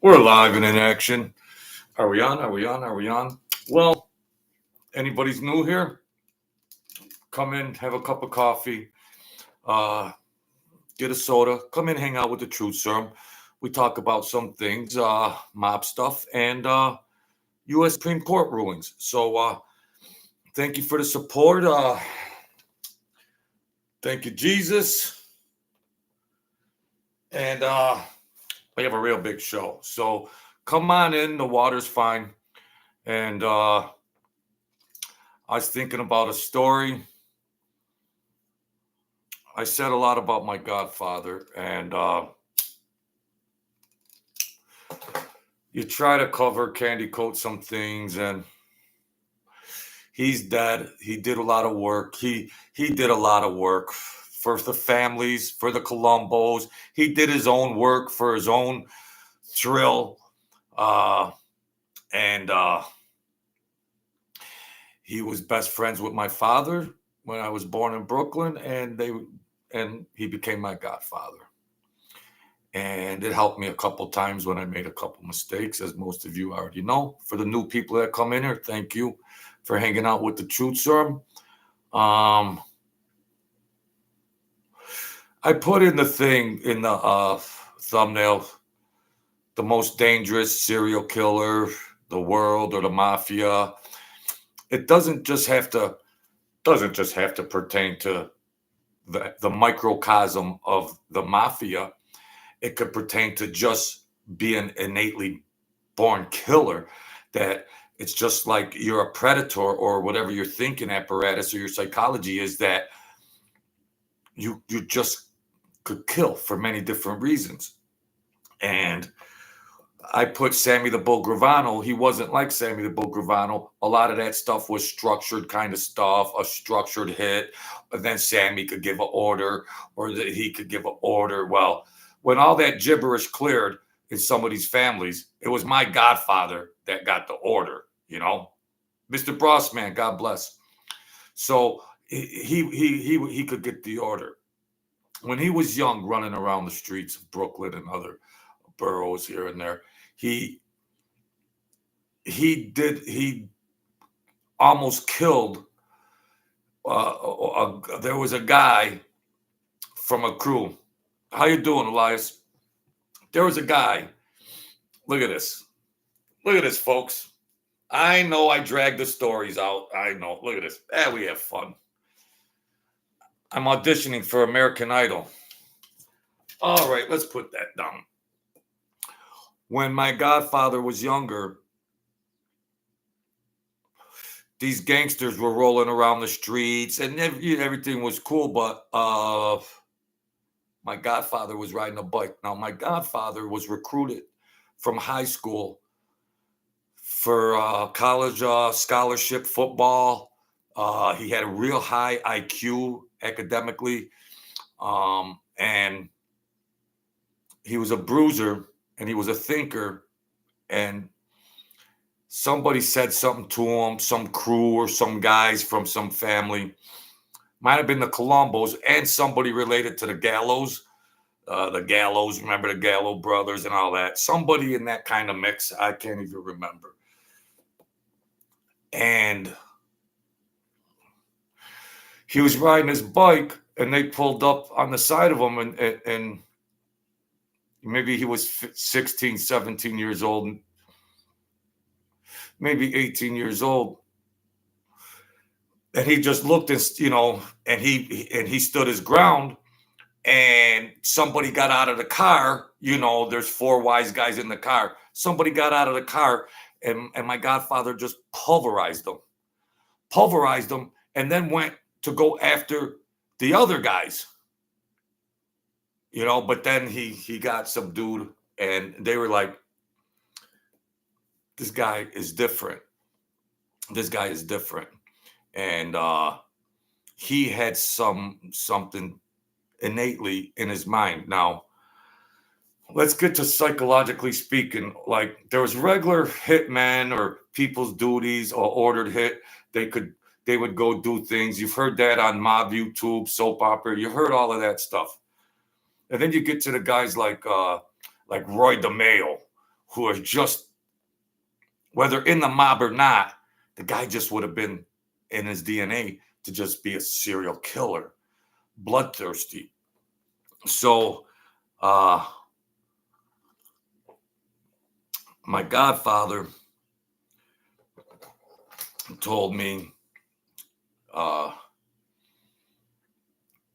We're live and in action. Are we on? Are we on? Are we on? Well, anybody's new here? Come in, have a cup of coffee, uh, get a soda, come in, hang out with the Truth Serum. We talk about some things, mob stuff, and U.S. Supreme Court rulings. So thank you for the support. Thank you, Jesus. And we have a real big show. So come on in. The water's fine. And I was thinking about a story. I said a lot about my Godfather, and you try to cover, candy coat some things, and he's dead. He did a lot of work. He did a lot of work for the families, for the Colombos. He did his own work for his own thrill, and he was best friends with my father when I was born in Brooklyn, and he became my godfather. And it helped me a couple times when I made a couple mistakes, as most of you already know. For the new people that come in here, thank you for hanging out with the Truth Serum. I put in the thing in the thumbnail, the most dangerous serial killer, the world, or the mafia. It doesn't just have to pertain to the microcosm of the mafia. It could pertain to just being innately born killer, that it's just like you're a predator, or whatever your thinking apparatus or your psychology is, that you just could kill for many different reasons. And I put Sammy the Bull Gravano. He wasn't like Sammy the Bull Gravano. A lot of that stuff was structured kind of stuff, a structured hit. But then Sammy could give an order, or that he could give an order. Well, when all that gibberish cleared in some of these families, it was my godfather that got the order, Mr. Brossman, God bless. So he could get the order. When he was young, running around the streets of Brooklyn and other boroughs here and there, he almost killed. There was a guy from a crew. How you doing, Elias? There was a guy. Look at this. Look at this, folks. I know I drag the stories out. I know. Look at this. We have fun. I'm auditioning for American Idol. All right, let's put that down. When my godfather was younger, these gangsters were rolling around the streets and everything was cool, but my godfather was riding a bike. Now, my godfather was recruited from high school for college scholarship football. He had a real high IQ academically, and he was a bruiser, and he was a thinker, and somebody said something to him, some crew or some guys from some family, might have been the Colombos, and somebody related to the Gallows. Remember the Gallo brothers and all that. Somebody in that kind of mix, I can't even remember. And he was riding his bike, and they pulled up on the side of him, and maybe he was 16, 17 years old, maybe 18 years old. And he just looked and he stood his ground, and somebody got out of the car. There's four wise guys in the car. Somebody got out of the car, and my godfather just pulverized them, and then went to go after the other guys. But then he got subdued, and they were like, this guy is different. And he had something innately in his mind. Now, let's get to psychologically speaking. Like, there was regular hitmen or people's duties or ordered hit. They would go do things. You've heard that on mob YouTube, soap opera. You heard all of that stuff. And then you get to the guys like Roy DeMeo, who are just, whether in the mob or not, the guy just would have been in his DNA to just be a serial killer, bloodthirsty. So, my godfather told me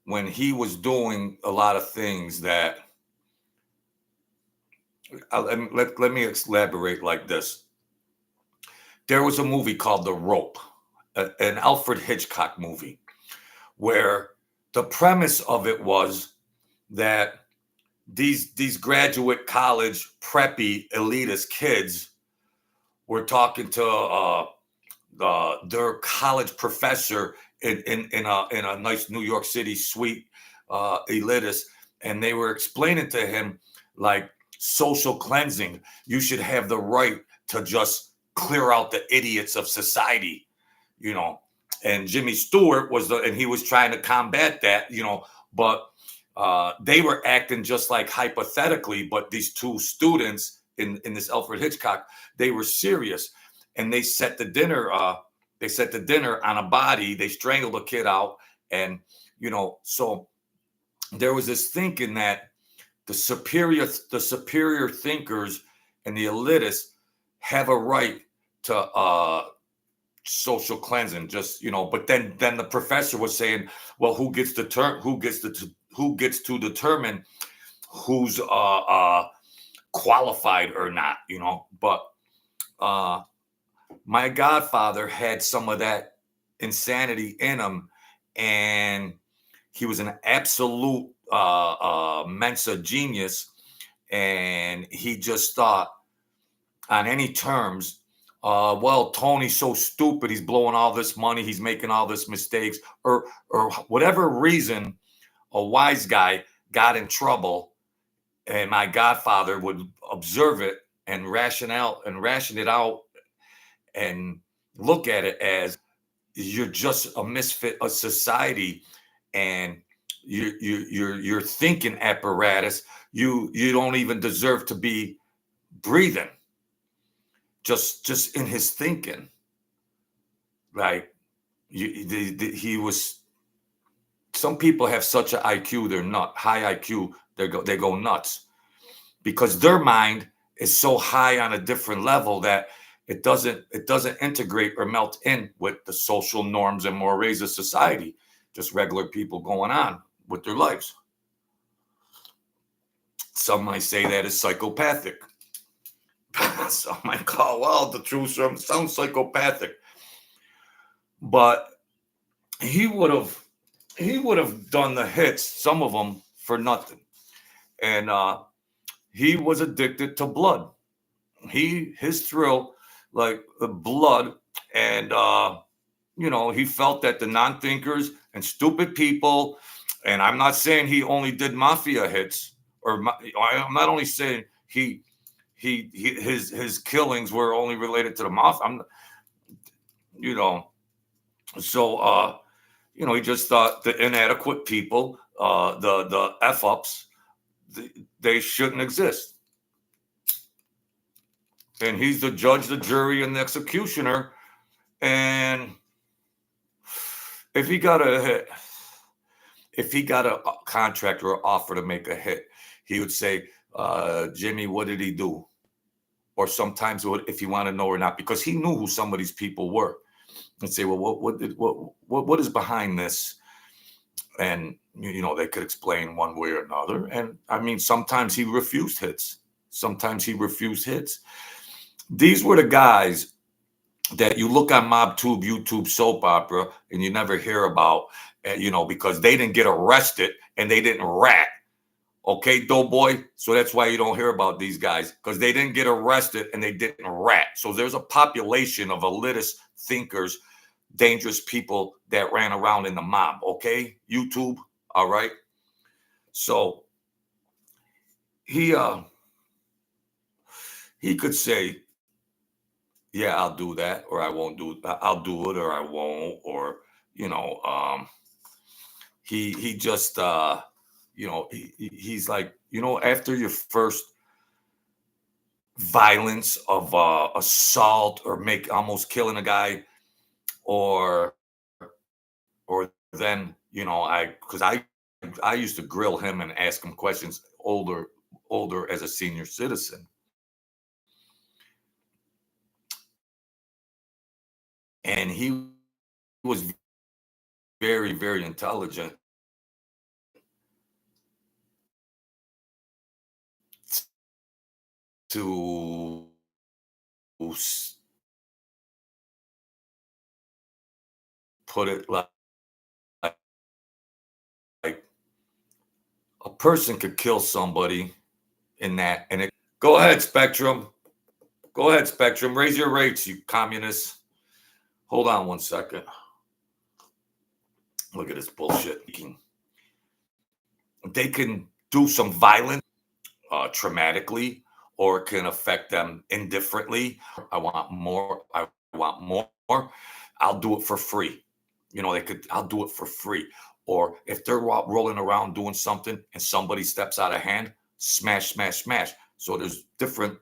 when he was doing a lot of things that, let me elaborate like this. There was a movie called The Rope, an Alfred Hitchcock movie, where the premise of it was that these graduate college preppy elitist kids were talking to their college professor in a nice New York City suite, elitist, and they were explaining to him, like, social cleansing. You should have the right to just clear out the idiots of society, you know. And Jimmy Stewart and he was trying to combat that, you know, but they were acting just like hypothetically, but these two students in this Alfred Hitchcock, they were serious, and they set the dinner on a body. They strangled a kid out, and you know, so there was this thinking that the superior thinkers and the elitists have a right to social cleansing, just, you know. But then the professor was saying, well, who gets to determine who's qualified or not, you know. But my godfather had some of that insanity in him, and he was an absolute Mensa genius, and he just thought on any terms, well, Tony's so stupid, he's blowing all this money, he's making all this mistakes, or whatever reason, a wise guy got in trouble, and my godfather would observe it and ration it out and look at it as, you're just a misfit of society, and your thinking apparatus, you don't even deserve to be breathing. Just in his thinking, like, he was. Some people have such an IQ, they're not high IQ. They go nuts because their mind is so high on a different level that it doesn't integrate or melt in with the social norms and mores of society. Just regular people going on with their lives. Some might say that is psychopathic. Some might call, well, the Truth Serum sounds psychopathic. But he would have done the hits, some of them, for nothing. And he was addicted to blood. His thrill, like the blood, and you know, he felt that the non-thinkers and stupid people, and I'm not saying he only did Mafia hits, or I'm not only saying his killings were only related to the Mafia. You know, so you know, he just thought the inadequate people, the F-ups, they shouldn't exist. And he's the judge, the jury, and the executioner. And if he got a contract or an offer to make a hit, he would say, Jimmy, what did he do? Or sometimes if you want to know or not, because he knew who some of these people were, and say, well, what is behind this? And you know, they could explain one way or another. And I mean, sometimes he refused hits. These were the guys that you look on MobTube, YouTube soap opera, and you never hear about, you know, because they didn't get arrested and they didn't rat. Okay, Doughboy? So that's why you don't hear about these guys, because they didn't get arrested and they didn't rat. So there's a population of elitist thinkers, dangerous people that ran around in the mob. Okay, YouTube? All right? So he could say, yeah, I'll do that, or I won't do it. I'll do it, or I won't, or, you know, he just, you know, he's like, you know, after your violence of assault or make almost killing a guy, or then I used to grill him and ask him questions older as a senior citizen, and he was very, very intelligent to put it like a person could kill somebody in that, and it go ahead, Spectrum. Go ahead, Spectrum. Raise your rates, you communists. Hold on one second. Look at this bullshit. They can do some violence traumatically, or it can affect them indifferently. I want more. I want more. I'll do it for free. I'll do it for free. Or if they're rolling around doing something and somebody steps out of hand, smash, smash, smash. So there's different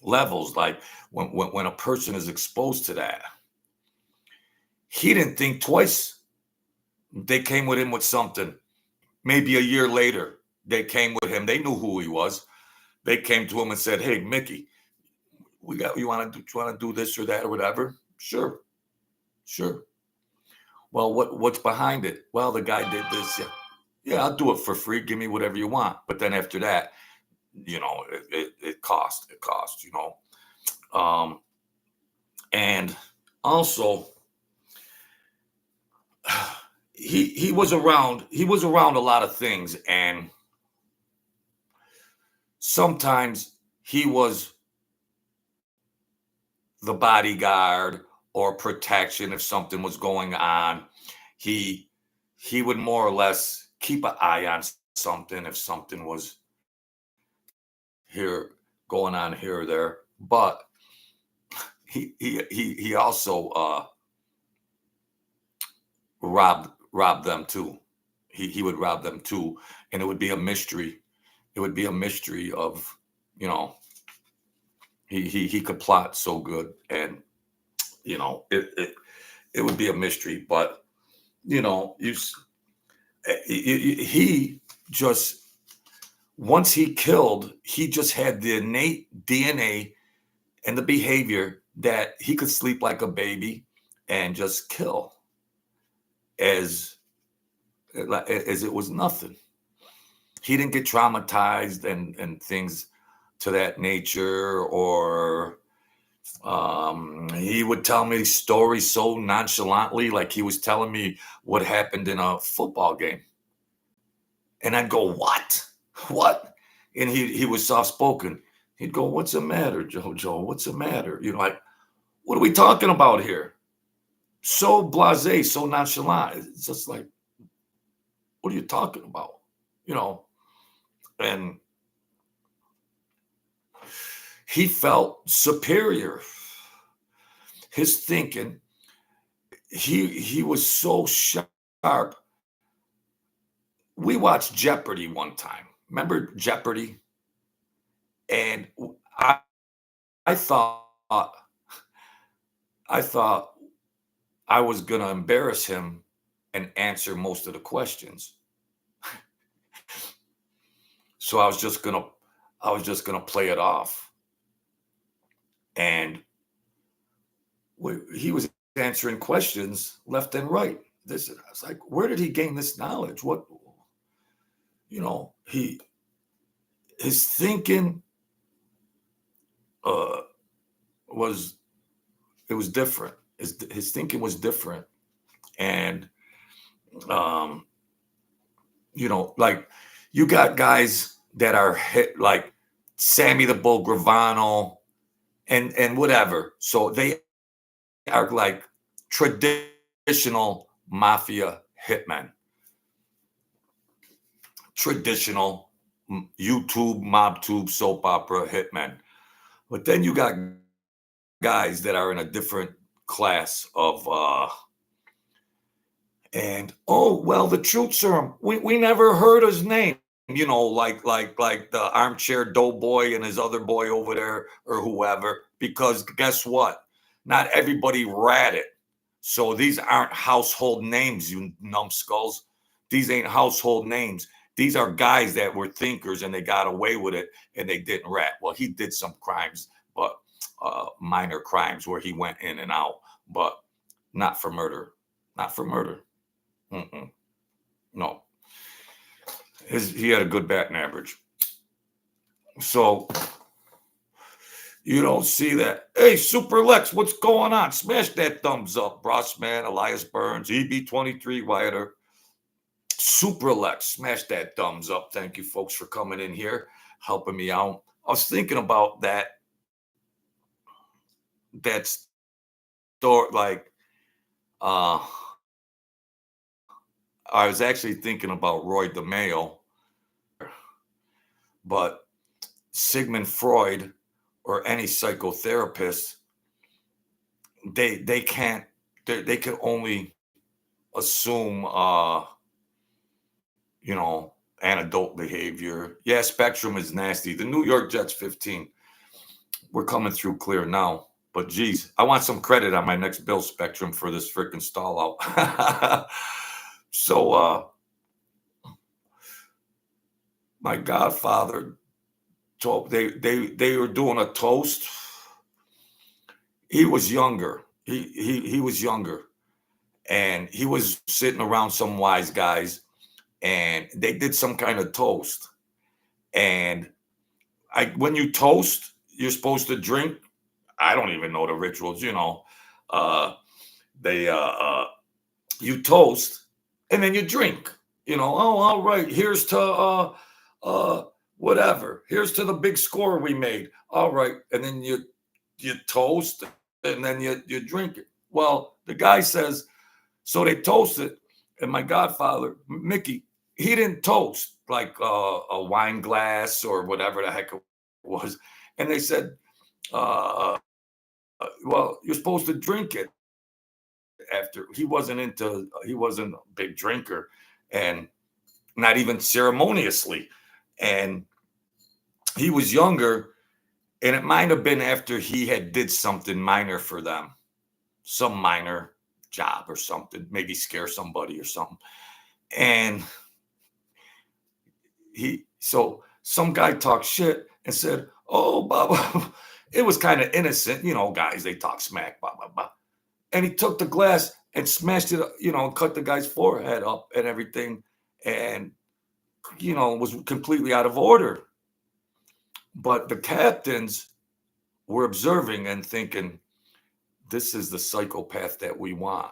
levels. Like when a person is exposed to that, he didn't think twice. They came with him with something. Maybe a year later, they came with him. They knew who he was. They came to him and said, "Hey, Mickey, you want to do this or that or whatever?" Sure, sure. Well, what's behind it? Well, the guy did this. Yeah, yeah, I'll do it for free. Give me whatever you want. But then after that, it cost. It cost. And also he was around. He was around a lot of things, and sometimes he was the bodyguard or protection if something was going on. He he would more or less keep an eye on something if something was here going on here or there. But he also robbed them too. He would rob them too, and it would be a mystery. It would be a mystery of you know he could plot so good, and it would be a mystery. But you know you s- he just once he killed, he just had the innate DNA and the behavior that he could sleep like a baby and just kill as as it was nothing. He didn't get traumatized and things to that nature, or he would tell me stories so nonchalantly, like he was telling me what happened in a football game, and I'd go, what?" And he was soft spoken. He'd go, "What's the matter, Jojo? What's the matter?" Like, what are we talking about here? So blasé, so nonchalant. It's just like, what are you talking about? You know, and he felt superior. His thinking, he was so sharp. We watched Jeopardy one time. Remember Jeopardy? And I thought I thought I was gonna embarrass him and answer most of the questions. So I was just gonna play it off. And he was answering questions left and right. This I was like, where did he gain this knowledge? What he his thinking uh was it was different. His thinking was different. And um, like you got guys that are hit like Sammy the Bull Gravano and whatever. So they are like traditional mafia hitmen, traditional YouTube mob tube soap opera hitmen. But then you got guys that are in a different class of and oh well, the Truth Serum. We never heard his name. like the armchair doughboy and his other boy over there or whoever, because guess what? Not everybody ratted. So these aren't household names, you numbskulls. These ain't household names. These are guys that were thinkers and they got away with it and they didn't rat. Well, he did some crimes, but minor crimes where he went in and out, but not for murder. Not for murder. Mm-mm. No. He had a good batting average. So you don't see that. Hey, Super Lex, what's going on? Smash that thumbs up. Brossman, Elias Burns, EB23, Wyatt. Super Lex, smash that thumbs up. Thank you, folks, for coming in here, helping me out. I was thinking about that story, like, I was actually thinking about Roy DeMeo, but Sigmund Freud or any psychotherapist, they can't, they can only assume anadult behavior. Yeah, Spectrum is nasty. The New York Jets 15. We're coming through clear now. But geez, I want some credit on my next bill, Spectrum, for this freaking stall out. So my godfather told they were doing a toast. He was younger. He was younger. And he was sitting around some wise guys, and they did some kind of toast. And when you toast, you're supposed to drink. I don't even know the rituals, you toast and then you drink, oh, all right, here's to whatever. Here's to the big score we made. All right. And then you toast and then you drink it. Well, the guy says, so they toasted, and my godfather, Mickey, he didn't toast like a wine glass or whatever the heck it was. And they said, well, you're supposed to drink it after. He wasn't a big drinker, and not even ceremoniously. And he was younger, and it might have been after he had did something minor for them, some minor job or something, maybe scare somebody or something. And so some guy talked shit and said, oh, blah, blah. It was kind of innocent, guys, they talk smack, blah, blah, blah. And he took the glass and smashed it, cut the guy's forehead up and everything. And, was completely out of order. But the captains were observing and thinking, this is the psychopath that we want.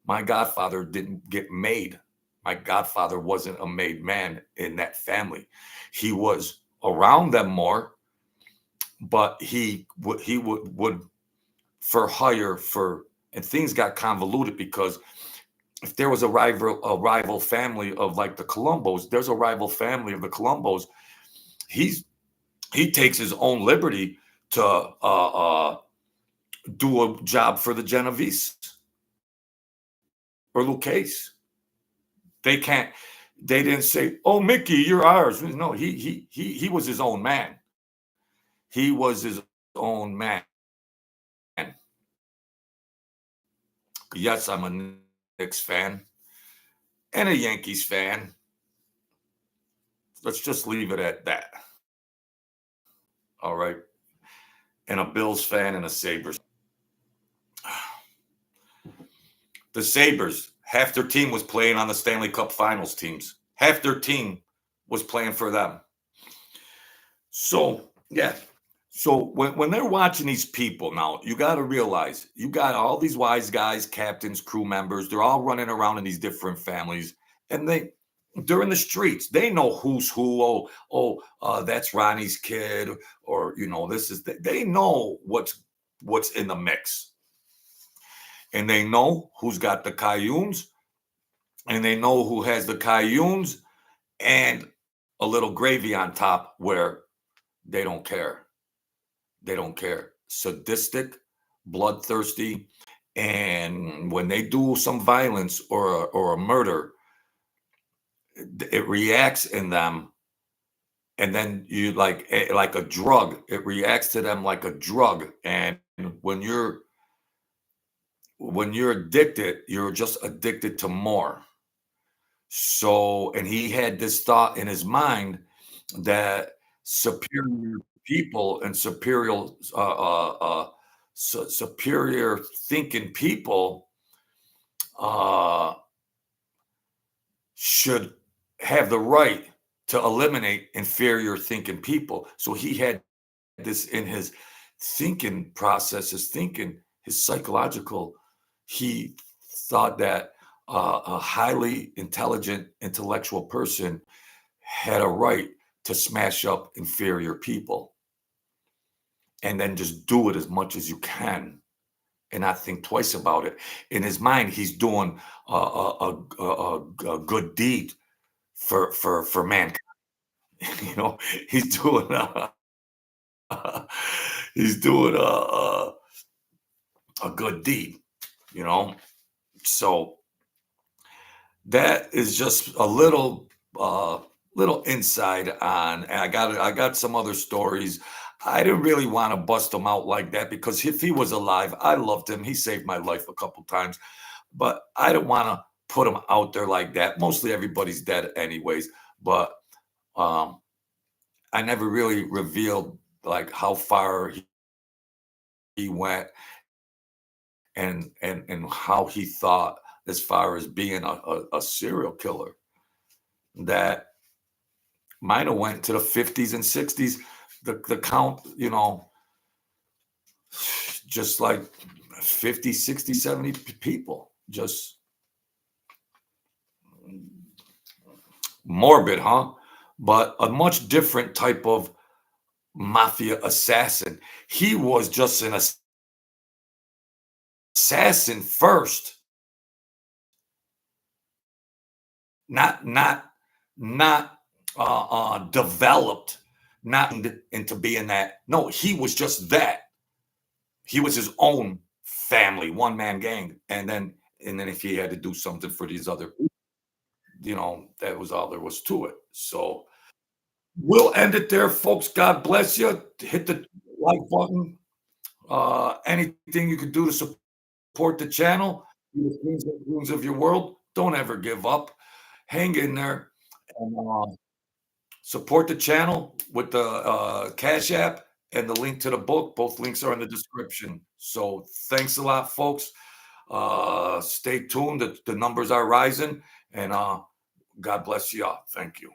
My godfather didn't get made. My godfather wasn't a made man in that family. He was around them more, but he would for hire for, and things got convoluted because if there was a rival family of like the Colombos, there's a rival family of the Colombos. He takes his own liberty to do a job for the Genovese or Lucchese. They didn't say, oh, Mickey, you're ours. No, he was his own man. He was his own man. Yes, I'm a Knicks fan and a Yankees fan. Let's just leave it at that. All right. And a Bills fan and a Sabres. The Sabres, half their team was playing on the Stanley Cup Finals teams. Half their team was playing for them. So, yeah. So when they're watching these people now, you got to realize you got all these wise guys, captains, crew members. They're all running around in these different families, and they're in the streets. They know who's who. That's Ronnie's kid, or this is. They know what's in the mix, and they know who's got the cayunes, and they know who has the cayunes, and a little gravy on top where they don't care. They don't care. Sadistic, bloodthirsty, and when they do some violence or a murder, it reacts in them and then you like a drug. It reacts to them like a drug, and when you're addicted, you're just addicted to more. So, and he had this thought in his mind that superior people and superior thinking people uh, should have the right to eliminate inferior thinking people. So he had this in his thinking process, his thinking, his psychological. He thought that a highly intelligent, intellectual person had a right to smash up inferior people and then just do it as much as you can and not think twice about it. In his mind, he's doing a good deed for mankind. You know, he's doing he's doing a good deed. You know, so that is just a little insight on. And I got some other stories. I didn't really want to bust him out like that because if he was alive, I loved him. He saved my life a couple times, but I didn't want to put him out there like that. Mostly everybody's dead anyways, but um, I never really revealed like how far he went and how he thought as far as being a serial killer that might have went to the 50s and 60s. The count, just like 50, 60, 70 people. Just morbid, huh? But a much different type of mafia assassin. He was just an assassin first, not not developed, not into being that. No, he was just that. He was his own family, one man gang, and then if he had to do something for these other people, that was all there was to it. So we'll end it there, folks. God bless you. Hit the like button. Anything you can do to support the channel, be the queens and queens of your world. Don't ever give up. Hang in there and support the channel with the Cash App and the link to the book. Both links are in the description. So thanks a lot, folks. Stay tuned. The numbers are rising, and God bless you all. Thank you.